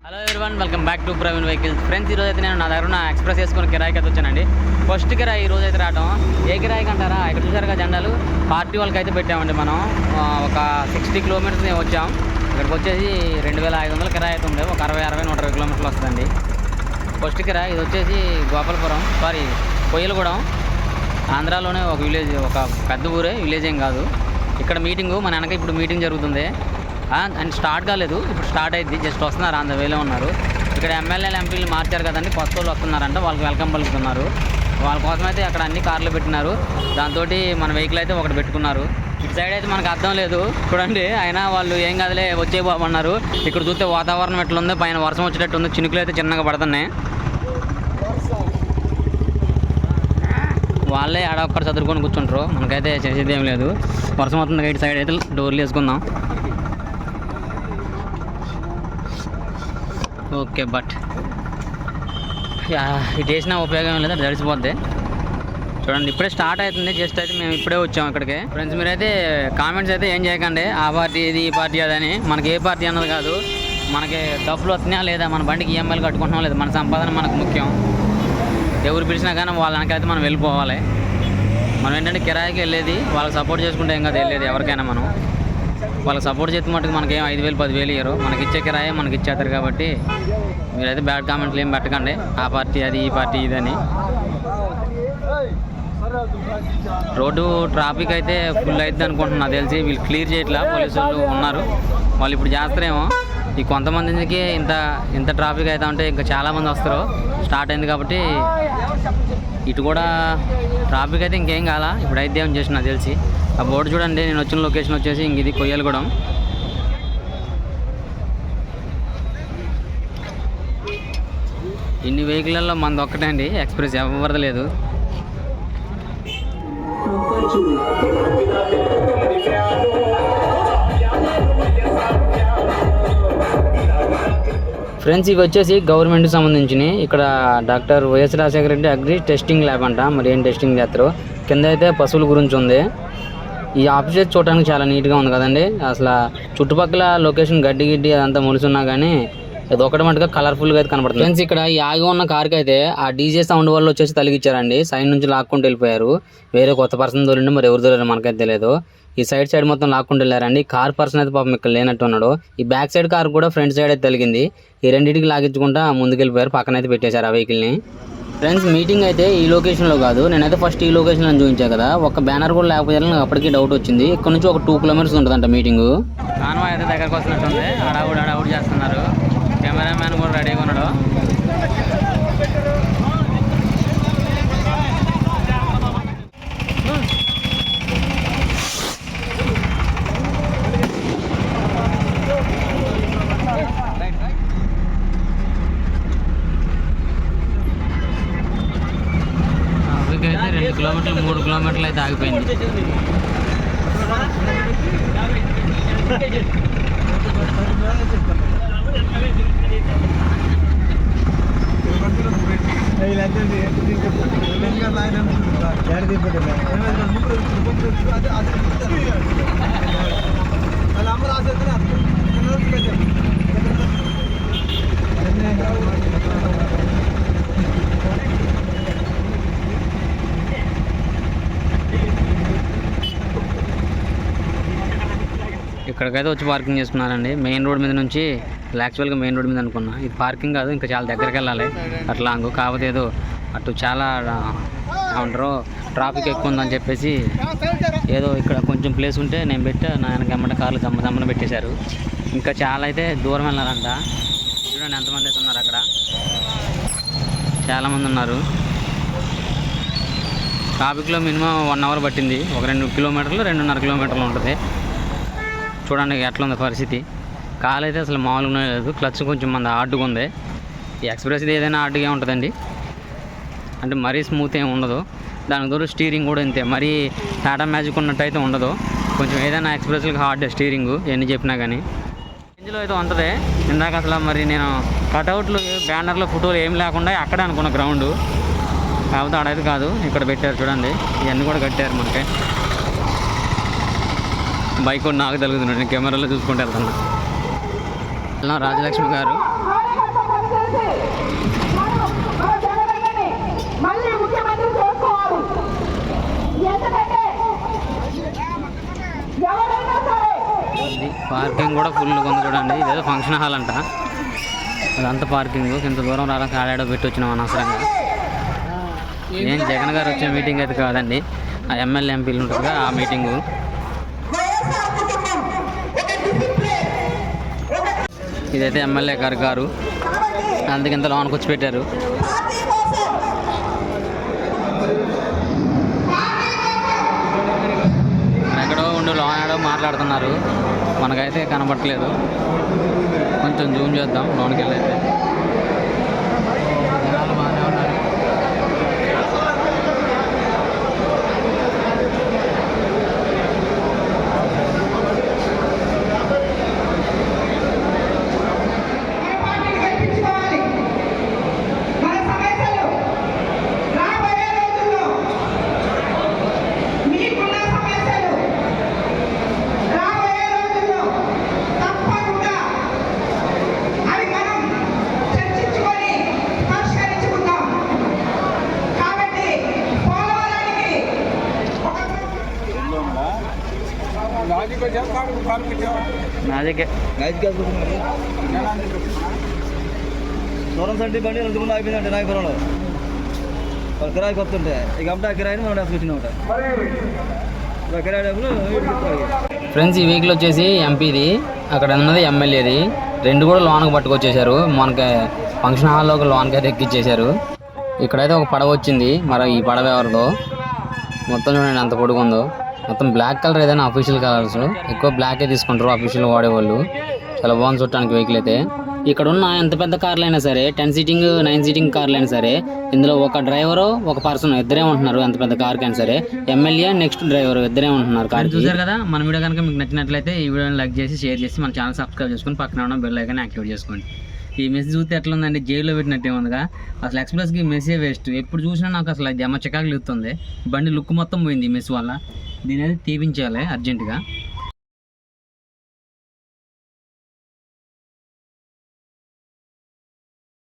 Hello everyone, welcome back to Praveen vehicles. Friends, ఈరోజు అయితే నేను నా దగ్గర ఉన్న ఎక్స్ప్రెస్ వేసుకుని కిరాయికి అయితే వచ్చానండి. ఫస్ట్ కిరాయి ఈరోజు అయితే రావడం. ఏ కిరాయికి అంటారా, ఇక్కడ చూసారుగా జెండాలు, పార్టీ వాళ్ళకి అయితే పెట్టామండి. మనం ఒక 60 కిలోమీటర్స్ వచ్చాం. ఇక్కడికి వచ్చేసి 2500 కిరాయి అయితే ఉంది. ఒక 60-120 కిలోమీటర్లు వస్తుందండి ఫస్ట్ కిరాయి. ఇది వచ్చేసి గోపాలపురం, కొయ్యలగూడెం, ఆంధ్రాలోనే ఒక విలేజ్, ఒక పెద్ద ఊరే, విలేజ్ ఏం కాదు. ఇక్కడ మీటింగు, మన వెనక ఇప్పుడు మీటింగ్ జరుగుతుంది. అండ్ స్టార్ట్ కాలేదు, ఇప్పుడు స్టార్ట్ అయింది. జస్ట్ వస్తున్నారు, ఆన్ ద వేలో ఉన్నారు. ఇక్కడ ఎమ్మెల్యేలు ఎంపీలు మార్చారు కదండి, కొత్త వాళ్ళు వస్తున్నారంట, వాళ్ళకి వెల్కమ్ పలుకుతున్నారు. వాళ్ళ కోసం అయితే అక్కడ అన్ని కార్లు పెట్టినారు. దాంతో మన వెహికల్ అయితే ఒకటి పెట్టుకున్నారు. ఇటు సైడ్ అయితే మనకు అర్థం లేదు చూడండి, అయినా వాళ్ళు ఏం కాదులే వచ్చే బాబు అన్నారు. ఇక్కడ చూస్తే వాతావరణం ఎట్లుంది, పైన వర్షం వచ్చేటట్టు ఉంది, చినుకులు అయితే చిన్నగా పడుతున్నాయి. వాళ్ళే ఆడ ఒక్కడు చదువుకొని కూర్చుంటారు, మనకైతే చేసేది ఏం లేదు. వర్షం అవుతుంది, ఇటు సైడ్ అయితే డోర్లు వేసుకుందాం. ఓకే, బట్ ఇది వేసినా ఉపయోగం లేదు, అది తడిసిపోద్ది. చూడండి, ఇప్పుడే స్టార్ట్ అవుతుంది. జస్ట్ అయితే మేము ఇప్పుడే వచ్చాము ఇక్కడికి. ఫ్రెండ్స్, మీరైతే కామెంట్స్ అయితే ఏం చేయకండి, ఆ పార్టీ ఇది ఈ పార్టీ అదని. మనకి ఏ పార్టీ అన్నది కాదు, మనకి డబ్బులు వస్తున్నాయా లేదా, మన బండికి ఈఎంఐలు కట్టుకుంటున్నాం లేదా, మన సంపాదన మనకు ముఖ్యం. ఎవరు పిలిచినా కానీ వాళ్ళ వెనకైతే మనం వెళ్ళిపోవాలి. మనం ఏంటంటే కిరాయికి వెళ్ళేది, వాళ్ళకి సపోర్ట్ చేసుకుంటే ఏం కాదు వెళ్ళేది. ఎవరికైనా మనం వాళ్ళకి సపోర్ట్ చేస్తే మటుకు మనకేం 5,000-10,000 ఇయ్యరు. మనకి ఇచ్చే కిరాయి మనకి ఇచ్చేస్తారు. కాబట్టి మీరైతే బ్యాడ్ కామెంట్లు ఏం పెట్టకండి, ఆ పార్టీ అది ఈ పార్టీ ఇదని. రోడ్డు ట్రాఫిక్ అయితే ఫుల్ అవుతుంది అనుకుంటున్నా, తెలిసి వీళ్ళు క్లియర్ చేయట్లా, పోలీసు వాళ్ళు ఉన్నారు, వాళ్ళు ఇప్పుడు చేస్తారేమో. ఈ కొంతమందికి ఇంత ట్రాఫిక్ అవుతా ఉంటే ఇంకా చాలామంది వస్తారు. స్టార్ట్ అయింది కాబట్టి ఇటు కూడా ట్రాఫిక్ అయితే ఇంకేం కాలా, ఇప్పుడు అయితే ఏం చేసిన తెలిసి. ఆ బోర్డు చూడండి, నేను వచ్చిన లొకేషన్ వచ్చేసి ఇంక ఇది కొయ్యలగూడెం. ఇన్ని వెహికల్లో మనది ఒక్కటే అండి ఎక్స్ప్రెస్, ఎవరిది లేదు. ఫ్రెండ్స్, ఇవి వచ్చేసి గవర్నమెంట్కి సంబంధించినవి. ఇక్కడ doctor YS Rajasekhara Reddy agri testing lab అంట, మరి ఏం టెస్టింగ్ చేస్తారో. కింద అయితే పశువుల గురించి ఉంది. ఈ ఆఫీస్ అయితే చూడడానికి చాలా నీట్గా ఉంది కదండి. అసలు చుట్టుపక్కల లొకేషన్ గడ్డి అదంతా మొలుసున్నా కానీ ఇది ఒకటి మటుగా కలర్ఫుల్గా అయితే కనబడుతుంది. ఫ్రెండ్స్, ఇక్కడ ఈ ఆగి ఉన్న కార్కి అయితే ఆ డీజే సౌండ్ వల్ల వచ్చేసి తలిగిచ్చారండి. సైడ్ నుంచి లాక్కుంటూ వెళ్ళిపోయారు. వేరే కొత్త పర్సన్ దొరిండి, మరి ఎవరు దొరారు మనకైతే తెలియదు. ఈ సైడ్ మొత్తం లాక్కుంటూ వెళ్ళారండి. కార్ పర్సన్ అయితే పాపం ఇక్కడ లేనట్టు ఉన్నాడు. ఈ బ్యాక్ సైడ్ కార్ కూడా ఫ్రంట్ సైడ్ అయితే తలిగింది. ఈ రెండింటికి లాగించుకుంటా ముందుకెళ్ళిపోయారు, పక్కన అయితే పెట్టేశారు ఆ వెహికల్ని. ఫ్రెండ్స్, మీటింగ్ అయితే ఈ లొకేషన్లో కాదు, నేనైతే ఫస్ట్ ఈ లొకేషన్లో చూపించాను కదా. ఒక బ్యానర్ కూడా లేకపోతే నాకు అప్పటికీ డౌట్ వచ్చింది. ఇక్కడ నుంచి ఒక 2 కిలోమీటర్స్ ఉంటుందంట మీటింగ్. కాన్వాయ్ అయితే దగ్గరకు వస్తున్నట్టుంది, అడావుడు చేస్తున్నారు. కెమెరామ్యాన్ కూడా రెడీగా ఉన్నాడు. అయితే 2 కిలోమీటర్లు 3 కిలోమీటర్లు అయితే ఆగిపోయింది. ఇక్కడికైతే వచ్చి పార్కింగ్ చేసుకున్నారండి. మెయిన్ రోడ్ మీద నుంచి, యాక్చువల్గా మెయిన్ రోడ్ మీద అనుకున్నా, ఇది పార్కింగ్ కాదు, ఇంకా చాలా దగ్గరికి వెళ్ళాలి అట్లా. కాకపోతే ఏదో అటు చాలా ఏమంటారు ట్రాఫిక్ ఎక్కువ ఉందని చెప్పేసి ఏదో ఇక్కడ కొంచెం ప్లేస్ ఉంటే నేను పెట్టా, నా వెనక ఎమ్మట కార్లు దమ్మన పెట్టేశారు. ఇంకా చాలా అయితే దూరం వెళ్ళాలంట. చూడండి ఎంతమంది అయితే ఉన్నారు అక్కడ, చాలామంది ఉన్నారు. ట్రాఫిక్లో మినిమం 1 అవర్ పట్టింది. ఒక 2 కిలోమీటర్లు 2.5 కిలోమీటర్లు ఉంటుంది. చూడండి ఎట్లా ఉంది పరిస్థితి. కాలు అయితే అసలు మామూలుగా లేదు, క్లచ్ కొంచెం మంది హార్డ్గా ఉంది. ఈ ఎక్స్ప్రెస్ ఏదైనా హార్డ్గా ఉంటుందండి, అంటే మరీ స్మూత్ ఏమి ఉండదు. దానికి తోడు స్టీరింగ్ కూడా అంతే, మరీ టాటా మ్యాజిక్ ఉన్నట్టు అయితే ఉండదు. కొంచెం ఏదైనా ఎక్స్ప్రెస్కి హార్డ్ స్టీరింగ్ ఎన్ని చెప్పినా కానీ. రేంజ్లో అయితే ఉంటుంది. ఇందాక అసలు మరి నేను కటౌట్లు, బ్యానర్లు, ఫోటోలు ఏం లేకుండా అక్కడే అనుకున్న గ్రౌండ్, కాకపోతే ఆడైతే కాదు, ఇక్కడ పెట్టారు చూడండి. ఇవన్నీ కూడా కట్టారు మనకి. బైక్ కూడా నాకు తగులుతున్నాడు, నేను కెమెరాలో చూసుకుంటూ వెళ్తున్నా. రాజలక్ష్మి గారు కలిసి మనం మన జగనన్నని మళ్ళీ ముఖ్యమంత్రి చేసుకోవాలి. ఎందుకంటే ఎవరైనా సరే పార్కింగ్ కూడా ఫుల్ ఉంది చూడండి. ఇదేదో ఫంక్షన్ హాల్ అంట, అదంతా పార్కింగ్. ఇంత దూరం రావడానికి ఆడాడో పెట్టి వచ్చినాం అనవసరంగా. ఏం జగన్ గారు వచ్చే మీటింగ్ అయితే కాదండి, ఆ ఎమ్మెల్యే ఎంపీలు ఉంటుందిగా ఆ మీటింగు. ఇదైతే ఎమ్మెల్యే గారు అందుకే ఇంత లోనికి వచ్చి పెట్టారు. ఎక్కడో ఉండి లోనాడో మాట్లాడుతున్నారు, మనకైతే కనబట్టలేదు. కొంచెం జూమ్ చేద్దాం లోనికి వెళ్ళైతే. జనాలు బాగానే ఉన్నారు. దూరం సంటి బండి 2 ముందు అయిపోయిందంటే నాయపురంలో వాళ్ళు కిరాయికి వస్తుంటే ఇక అమ్మటా కిరాయిని మనం వేసుకొచ్చినామట. కిరాయి డబ్బులు. ఫ్రెండ్స్, ఈ వెహికల్ వచ్చేసి ఎంపీది, అక్కడ ఉన్నది ఎమ్మెల్యేది. రెండు కూడా లోన్కి పట్టుకొచ్చేసారు. మనకి ఫంక్షన్ హాల్లో ఒక లోన్కి అయితే ఎక్కిచ్చేసారు. ఇక్కడైతే ఒక పడవ వచ్చింది, మరి ఈ పడవ ఎవరిదో. మొత్తం చూడండి ఎంత పొడుగుందో. మొత్తం బ్లాక్ కలర్ ఏదైనా అఫీషియల్ కలర్స్, ఎక్కువ బ్లాకే తీసుకుంటారు అఫీషియల్ వాడేవాళ్ళు. చాలా బాగుంది చూడటానికి వెహికల్ అయితే. ఇక్కడ ఉన్న ఎంత పెద్ద కార్లు అయినా సరే, 10 సీటింగ్ 9 సీటింగ్ కార్లు అయినా సరే, ఇందులో ఒక డ్రైవరు ఒక పర్సన్ ఇద్దరే ఉంటున్నారు. ఎంత పెద్ద కార్ కైనా సరే ఎమ్మెల్యే నెక్స్ట్ డ్రైవర్ ఇద్దరే ఉంటున్నారు. కార్ చూసారు కదా. మన వీడియో కనుక మీకు నచ్చినట్లయితే ఈ వీడియోని లైక్ చేసి షేర్ చేసి మన ఛానల్ సబ్స్క్రైబ్ చేసుకుని పక్కన ఉన్న బెల్ ఐకాన్ యాక్టివేట్ చేసుకోండి. ఈ మెసేజ్ చూస్తే ఎట్లా ఉందండి, జైల్లో పెట్టినట్టే ఉందిగా. అసలు ఎక్స్ప్రెస్కి మెసేజ్ వేస్ట్. ఎప్పుడు చూసినా నాకు అసలు జమ చికాకులు ఇస్తుంది. బండి లుక్ మొత్తం పోయింది ఈ మెస్ వల్ల. దీని అయితే తీపించాలి అర్జెంటుగా.